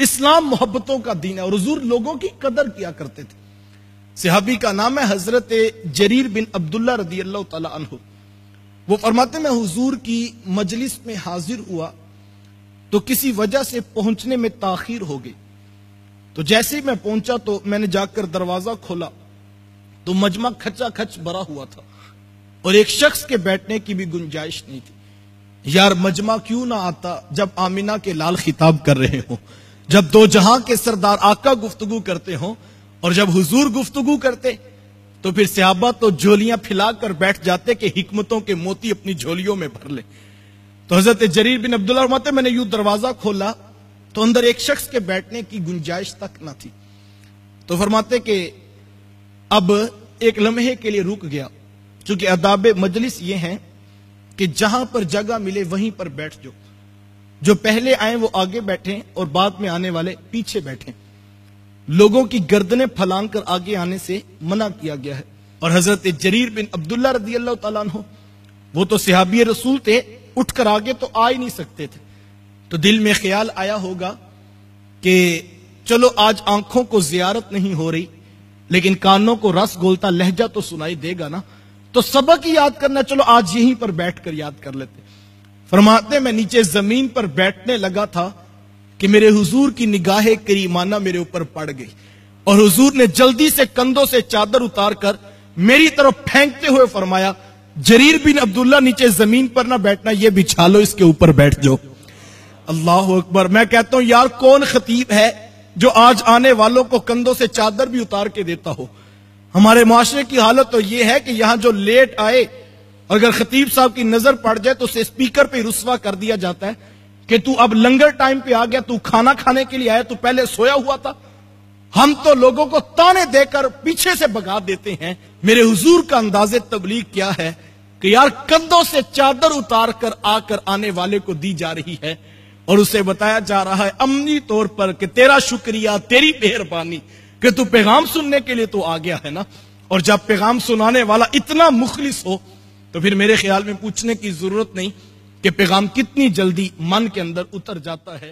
اسلام محبتوں کا دین ہے اور حضور لوگوں کی قدر کیا کرتے تھے۔ صحابی کا نام ہے حضرت جریر بن عبداللہ رضی اللہ تعالی عنہ۔ وہ فرماتے میں حضور کی مجلس میں حاضر ہوا تو کسی وجہ سے پہنچنے میں تاخیر ہو گئی، تو جیسے ہی میں پہنچا تو میں نے جا کر دروازہ کھولا تو مجمع کھچا کھچ بھرا ہوا تھا اور ایک شخص کے بیٹھنے کی بھی گنجائش نہیں تھی۔ یار مجمع کیوں نہ آتا جب آمینہ کے لال خطاب کر رہے ہوں، جب دو جہاں کے سردار آقا گفتگو کرتے ہوں، اور جب حضور گفتگو کرتے تو پھر صحابہ تو جھولیاں پھیلا کر بیٹھ جاتے کہ حکمتوں کے موتی اپنی جھولیوں میں بھر لیں۔ تو حضرت جریر بن عبداللہ فرماتے میں نے یوں دروازہ کھولا تو اندر ایک شخص کے بیٹھنے کی گنجائش تک نہ تھی۔ تو فرماتے کہ اب ایک لمحے کے لیے رک گیا، چونکہ آداب مجلس یہ ہیں کہ جہاں پر جگہ ملے وہیں پر بیٹھ جاؤ، جو پہلے آئیں وہ آگے بیٹھیں اور بعد میں آنے والے پیچھے بیٹھیں، لوگوں کی گردنیں پھلانگ کر آگے آنے سے منع کیا گیا ہے۔ اور حضرت جریر بن عبداللہ رضی اللہ تعالیٰ عنہ وہ تو صحابی رسول تھے، اٹھ کر آگے تو آ ہی نہیں سکتے تھے، تو دل میں خیال آیا ہوگا کہ چلو آج آنکھوں کو زیارت نہیں ہو رہی لیکن کانوں کو رس گولتا لہجہ تو سنائی دے گا نا، تو سبق ہی یاد کرنا، چلو آج یہیں پر بیٹھ کر یاد کر لیتے۔ فرماتے میں نیچے زمین پر بیٹھنے لگا تھا کہ میرے حضور کی نگاہ کریمانہ میرے اوپر پڑ گئی اور حضور نے جلدی سے کندھوں سے چادر اتار کر میری طرف پھینکتے ہوئے فرمایا، جریر بن عبداللہ نیچے زمین پر نہ بیٹھنا، یہ بچھا لو، اس کے اوپر بیٹھ جاؤ۔ اللہ اکبر۔ میں کہتا ہوں یار کون خطیب ہے جو آج آنے والوں کو کندھوں سے چادر بھی اتار کے دیتا ہو؟ ہمارے معاشرے کی حالت تو یہ ہے کہ یہاں جو لیٹ آئے اگر خطیب صاحب کی نظر پڑ جائے تو اسے اسپیکر پہ رسوا کر دیا جاتا ہے کہ تو اب لنگر ٹائم پہ آ گیا، تو کھانا کھانے کے لیے آیا، تو پہلے سویا ہوا تھا۔ ہم تو لوگوں کو تانے دے کر پیچھے سے بھگا دیتے ہیں۔ میرے حضور کا انداز تبلیغ کیا ہے کہ یار کندھوں سے چادر اتار کر آ کر آنے والے کو دی جا رہی ہے اور اسے بتایا جا رہا ہے عملی طور پر کہ تیرا شکریہ، تیری مہربانی کہ تو پیغام سننے کے لیے تو آ گیا ہے نا۔ اور جب پیغام سنانے والا اتنا مخلص ہو تو پھر میرے خیال میں پوچھنے کی ضرورت نہیں کہ پیغام کتنی جلدی من کے اندر اتر جاتا ہے۔